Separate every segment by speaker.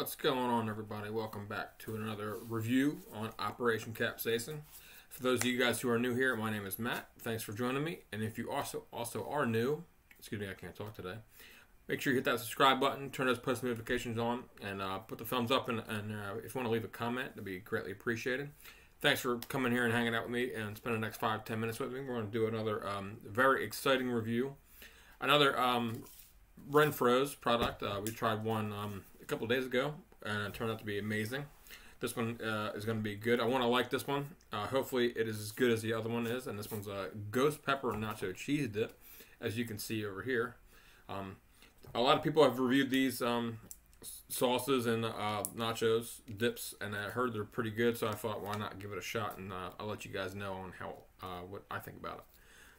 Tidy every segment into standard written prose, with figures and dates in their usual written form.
Speaker 1: What's going on, everybody? Welcome back to another review on Operation Capsaicin. For those of you guys who are new here, my name is Matt. Thanks for joining me. And if you also are new, excuse me, I can't talk today, make sure you hit that subscribe button, turn those post notifications on, and put the thumbs up. And if you want to leave a comment, that'd be greatly appreciated. Thanks for coming here and hanging out with me and spending the next 5-10 minutes with me. We're going to do another very exciting review. Another Renfros product. We tried one a couple of days ago, and it turned out to be amazing. This one is going to be good. I want to like this one. Hopefully it is as good as the other one is. And this one's a ghost pepper nacho cheese dip, as you can see over here. A lot of people have reviewed these sauces and nachos dips, and I heard they're pretty good, so I thought, why not give it a shot, and I'll let you guys know on how what I think about it.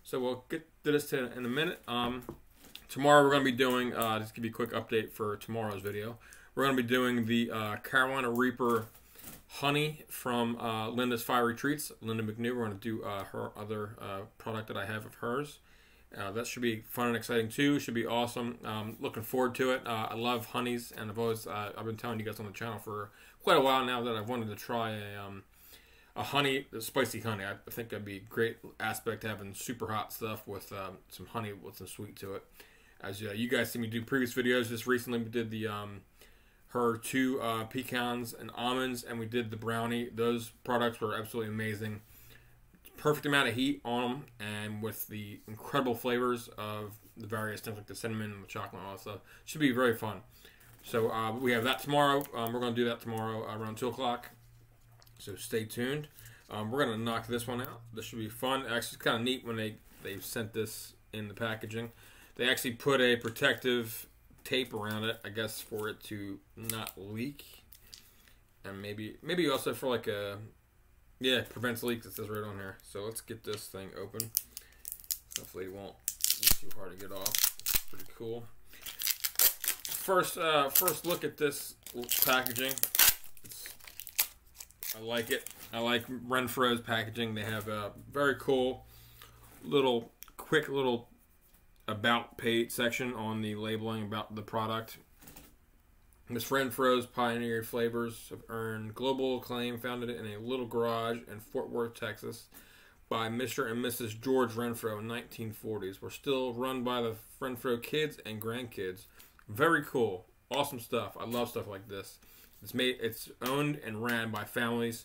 Speaker 1: So we'll get to this in a minute. Tomorrow we're going to be doing, just give you a quick update for tomorrow's video. We're going to be doing the Carolina Reaper honey from Linda's Fiery Treats. Linda McNew. We're going to do her other product that I have of hers. That should be fun and exciting too. Should be awesome. Looking forward to it. I love honeys, and I've been telling you guys on the channel for quite a while now that I've wanted to try a honey, a spicy honey. I think that'd be a great aspect, having super hot stuff with some honey with some sweet to it. As you guys see me do previous videos, just recently we did the her two pecans and almonds, and we did the brownie. Those products were absolutely amazing. Perfect amount of heat on them, and with the incredible flavors of the various things like the cinnamon and the chocolate and all that stuff. Should be very fun. So we have that tomorrow. We're going to do that tomorrow around 2 o'clock. So stay tuned. We're going to knock this one out. This should be fun. Actually, it's kind of neat when they've sent this in the packaging. They actually put a protective tape around it, I guess, for it to not leak. And maybe also for like a... yeah, prevents leaks. It says right on there. So let's get this thing open. Hopefully it won't be too hard to get off. It's pretty cool. First look at this packaging. I like it. I like Renfros packaging. They have a very cool quick little about page section on the labeling about the product. Miss Renfros pioneered flavors have earned global acclaim, founded in a little garage in Fort Worth, Texas, by Mr. and Mrs. George Renfro in 1940s. We're still run by the Renfro kids and grandkids. Very cool. Awesome stuff. I love stuff like this. It's owned and ran by families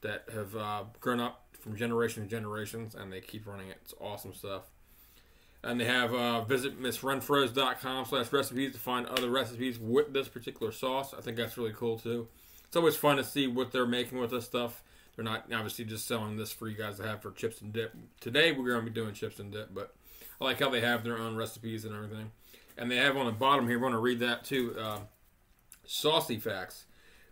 Speaker 1: that have grown up from generation to generations, and they keep running it. It's awesome stuff. And they have visit MissRenfros.com/recipes to find other recipes with this particular sauce. I think that's really cool too. It's always fun to see what they're making with this stuff. They're not obviously just selling this for you guys to have for chips and dip. Today we're going to be doing chips and dip, but I like how they have their own recipes and everything. And they have on the bottom here, we're going to read that too, Saucy Facts.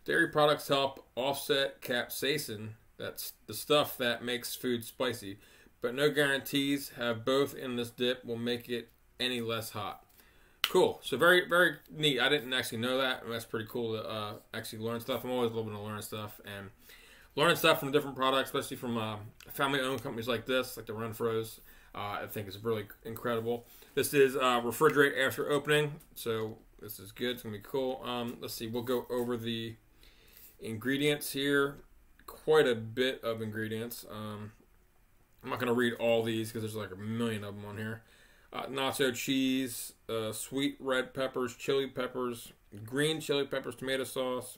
Speaker 1: Dairy products help offset capsaicin. That's the stuff that makes food spicy. But no guarantees. Have both in this dip will make it any less hot. Cool. So very, very neat. I didn't actually know that. And that's pretty cool to actually learn stuff. I'm always loving to learn stuff. And learning stuff from different products, especially from family-owned companies like this, like the Renfros, I think is really incredible. This is refrigerate after opening. So this is good. It's going to be cool. Let's see. We'll go over the ingredients here. Quite a bit of ingredients. I'm not going to read all these because there's like a million of them on here. Nacho cheese, sweet red peppers, chili peppers, green chili peppers, tomato sauce,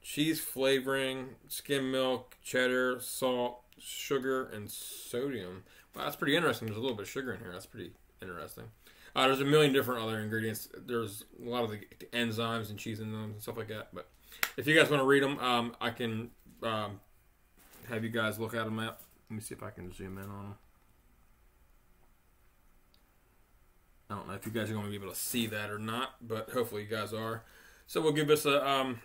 Speaker 1: cheese flavoring, skim milk, cheddar, salt, sugar, and sodium. Wow, that's pretty interesting. There's a little bit of sugar in here. That's pretty interesting. There's a million different other ingredients. There's a lot of the enzymes and cheese enzymes and stuff like that. But if you guys want to read them, I can have you guys look at them out. Let me see if I can zoom in on them. I don't know if you guys are going to be able to see that or not, but hopefully you guys are. So we'll give this a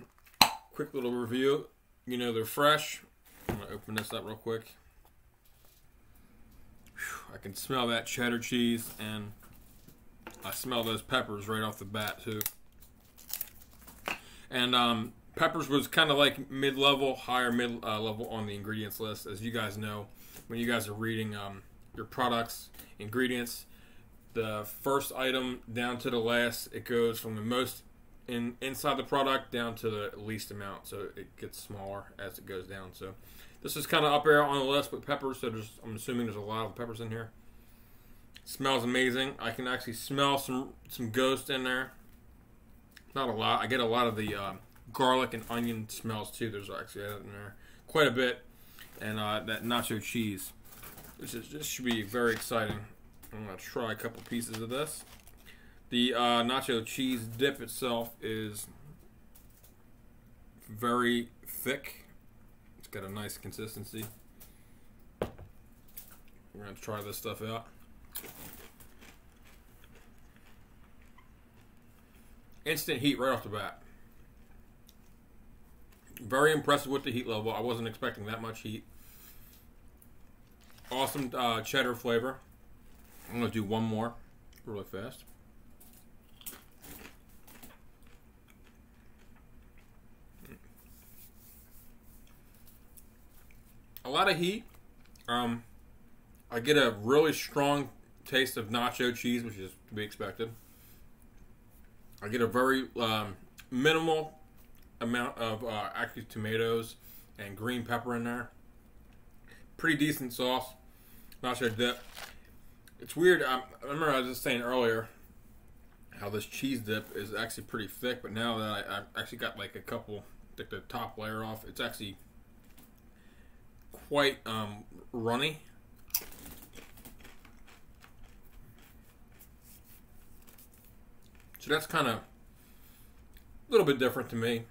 Speaker 1: quick little review. You know they're fresh. I'm going to open this up real quick. Whew, I can smell that cheddar cheese, and I smell those peppers right off the bat too. And peppers was kind of like mid-level, higher mid-level on the ingredients list. As you guys know, when you guys are reading your products, ingredients, the first item down to the last, it goes from the most inside the product down to the least amount, so it gets smaller as it goes down. So this is kind of up there on the list with peppers. So I'm assuming there's a lot of peppers in here. Smells amazing. I can actually smell some ghost in there. Not a lot. I get a lot of the garlic and onion smells too. There's actually in there quite a bit, and that nacho cheese. This should be very exciting. I'm gonna try a couple pieces of this. The nacho cheese dip itself is very thick. It's got a nice consistency. We're gonna try this stuff out. Instant heat right off the bat. Very impressive with the heat level. I wasn't expecting that much heat. Awesome cheddar flavor. I'm going to do one more really fast. A lot of heat. I get a really strong taste of nacho cheese, which is to be expected. I get a very minimal amount of actually tomatoes and green pepper in there. Pretty decent sauce. Nacho dip. It's weird. I remember I was just saying earlier how this cheese dip is actually pretty thick, but now that I actually got like a couple, like the top layer off, it's actually quite runny. So that's kind of a little bit different to me.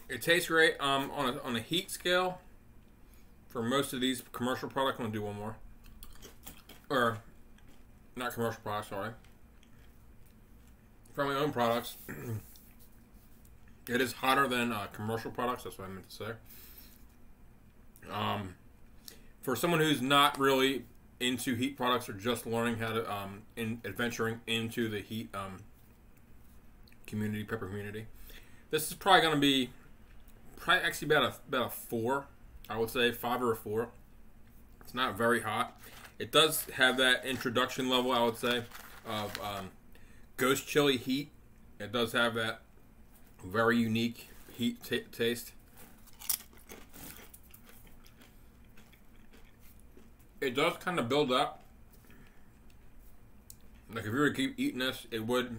Speaker 1: It tastes great. On a heat scale, for most of these commercial products, I'm gonna do one more. Or not commercial products, sorry. For my own products, it is hotter than commercial products. That's what I meant to say. For someone who's not really into heat products or just learning how to adventuring into the heat community, pepper community, this is probably going to be actually about a 4, I would say 5 or a 4. It's not very hot. It does have that introduction level, I would say, of ghost chili heat. It does have that very unique heat taste. It does kind of build up. Like if you were to keep eating this, it would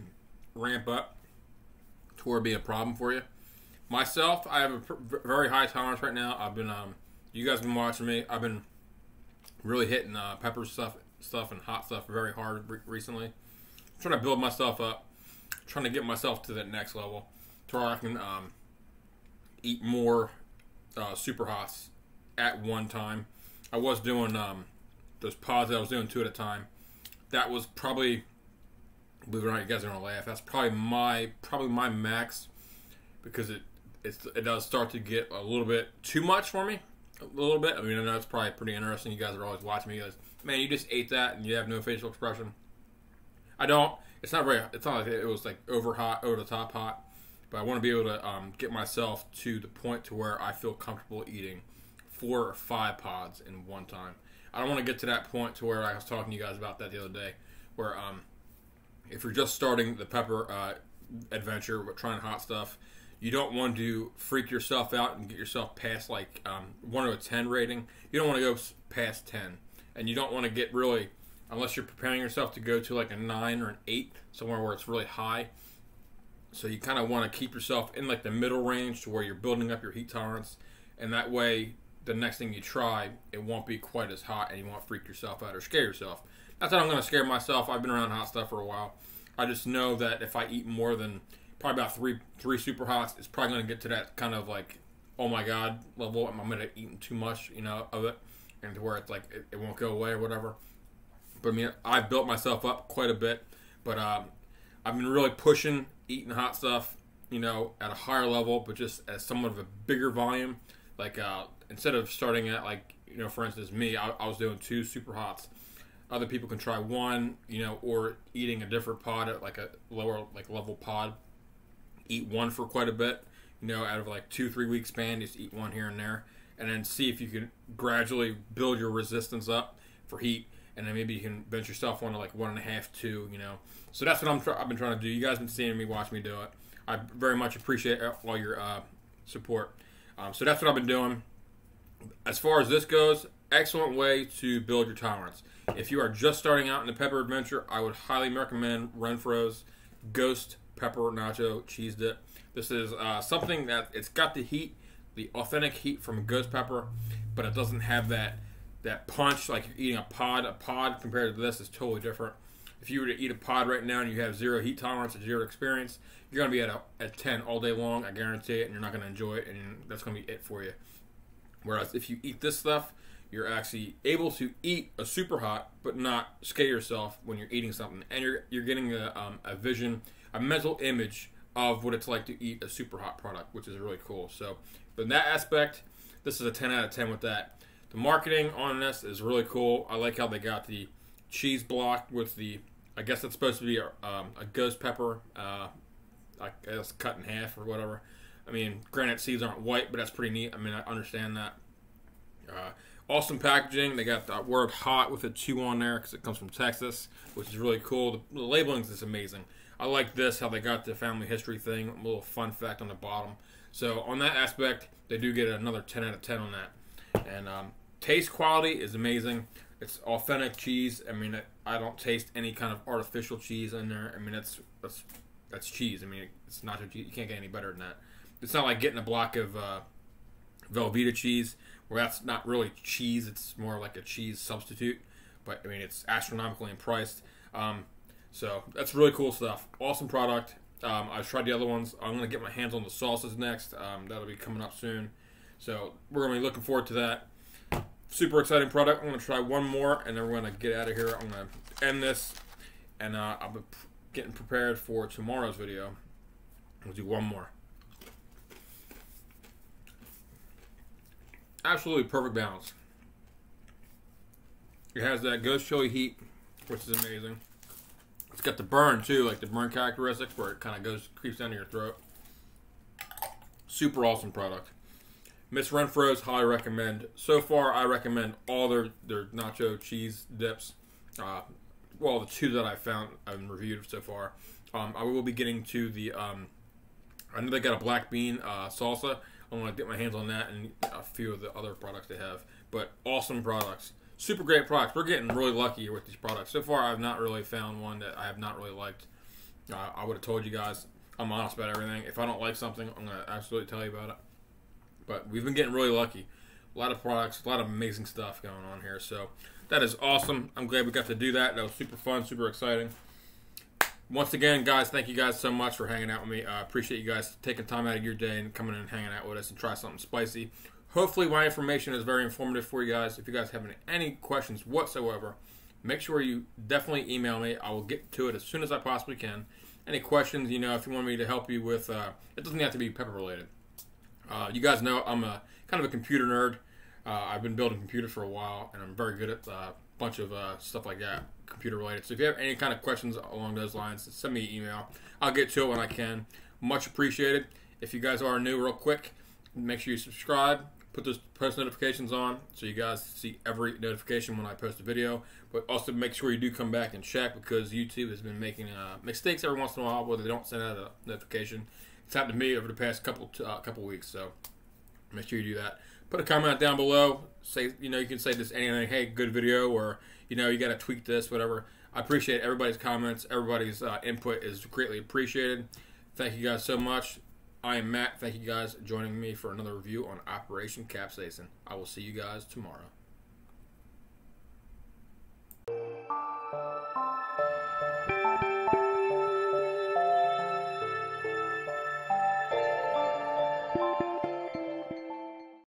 Speaker 1: ramp up to where it'd be a problem for you. Myself, I have a very high tolerance right now. I've been, you guys have been watching me. I've been really hitting pepper stuff and hot stuff very hard recently. I'm trying to build myself up, trying to get myself to that next level, to where I can eat more super hots at one time. I was doing those pods that I was doing 2 at a time. That was probably, believe it or not, you guys are gonna laugh. That's probably my max, because it does start to get a little bit too much for me. A little bit. I mean, I know it's probably pretty interesting. You guys are always watching me. You guys, man, you just ate that and you have no facial expression. I don't. It's not like it was like over the top hot. But I want to be able to get myself to the point to where I feel comfortable eating 4 or 5 pods in one time. I don't want to get to that point to where I was talking to you guys about that the other day, where if you're just starting the pepper adventure with trying hot stuff, you don't want to freak yourself out and get yourself past like 1 to a 10 rating. You don't want to go past 10, and you don't want to get really, unless you're preparing yourself to go to like a 9 or an 8, somewhere where it's really high. So you kind of want to keep yourself in like the middle range to where you're building up your heat tolerance, and that way the next thing you try, it won't be quite as hot and you won't freak yourself out or scare yourself. Not that I'm going to scare myself. I've been around hot stuff for a while. I just know that if I eat more than probably about three super hots, it's probably going to get to that kind of like, oh my god level. I'm going to eat too much, of it, and to where it's like it won't go away or whatever. But I mean, I've built myself up quite a bit, but I've been really pushing eating hot stuff, at a higher level, but just at somewhat of a bigger volume. Like instead of starting at like, for instance, me, I was doing 2 super hots. Other people can try 1, or eating a different pod at like a lower like level pod. Eat 1 for quite a bit, out of like 2-3 week span, just eat 1 here and there, and then see if you can gradually build your resistance up for heat. and then maybe you can bench yourself on to like 1.5, 2, you know. So that's what I've been trying to do. You guys been seeing me, watch me do it. I very much appreciate all your support. So that's what I've been doing. As far as this goes, excellent way to build your tolerance. If you are just starting out in the pepper adventure, I would highly recommend Renfros Ghost Pepper Nacho Cheese Dip. This is something that it's got the heat, the authentic heat from ghost pepper, but it doesn't have that punch like you're eating a pod. A pod compared to this is totally different. If you were to eat a pod right now and you have zero heat tolerance, zero experience, you're going to be at 10 all day long, I guarantee it, and you're not going to enjoy it, and that's going to be it for you. Whereas if you eat this stuff, you're actually able to eat a super hot, but not scare yourself when you're eating something. And you're getting a vision, a mental image of what it's like to eat a super hot product, which is really cool. So in that aspect, this is a 10 out of 10 with that. The marketing on this is really cool. I like how they got the cheese block with the, I guess it's supposed to be a ghost pepper, I guess cut in half or whatever. I mean, granted, seeds aren't white, but that's pretty neat. I mean, I understand that. Awesome packaging. They got the word hot with a 2 on there because it comes from Texas, which is really cool. The labeling is just amazing. I like this, how they got the family history thing, a little fun fact on the bottom. So on that aspect, they do get another 10 out of 10 on that. And taste quality is amazing. It's authentic cheese. I mean, I don't taste any kind of artificial cheese in there. I mean, that's cheese. I mean, it's not cheese. You can't get any better than that. It's not like getting a block of Velveeta cheese, where that's not really cheese. It's more like a cheese substitute. But, I mean, it's astronomically priced. So, that's really cool stuff. Awesome product. I've tried the other ones. I'm going to get my hands on the sauces next. That'll be coming up soon. So, we're going to be looking forward to that. Super exciting product. I'm going to try one more, and then we're going to get out of here. I'm going to end this, and I'll be getting prepared for tomorrow's video. We'll do one more. Absolutely perfect balance. It has that ghost chili heat, which is amazing. It's got the burn too, like the burn characteristics where it kind of creeps down to your throat. Super awesome product. Mrs.Renfros, highly recommend. So far, I recommend all their nacho cheese dips. Well, the 2 that I found and reviewed so far. I will be getting to the. I know they got a black bean salsa. I want to get my hands on that and a few of the other products they have. But awesome products. Super great products. We're getting really lucky with these products. So far, I've not really found one that I have not really liked. I would have told you guys. I'm honest about everything. If I don't like something, I'm going to absolutely tell you about it. But we've been getting really lucky. A lot of products, a lot of amazing stuff going on here. So that is awesome. I'm glad we got to do that. That was super fun, super exciting. Once again, guys, thank you guys so much for hanging out with me. I appreciate you guys taking time out of your day and coming in and hanging out with us and try something spicy. Hopefully my information is very informative for you guys. If you guys have any questions whatsoever, make sure you definitely email me. I will get to it as soon as I possibly can. Any questions, you know, if you want me to help you with, it doesn't have to be pepper related. You guys know I'm a kind of a computer nerd. I've been building computers for a while, and I'm very good at a bunch of stuff like that, computer related. So if you have any kind of questions along those lines, send me an email. I'll get to it when I can. Much appreciated. If you guys are new, real quick, make sure you subscribe. Put those post notifications on so you guys see every notification when I post a video. But also make sure you do come back and check, because YouTube has been making mistakes every once in a while where they don't send out a notification. It's happened to me over the past couple weeks, so make sure you do that. Put a comment down below. Say, you know, you can say this anything. Hey, good video, or you know, you got to tweak this, whatever. I appreciate everybody's comments. Everybody's input is greatly appreciated. Thank you guys so much. I am Matt. Thank you guys for joining me for another review on Operation Capsaicin. I will see you guys tomorrow.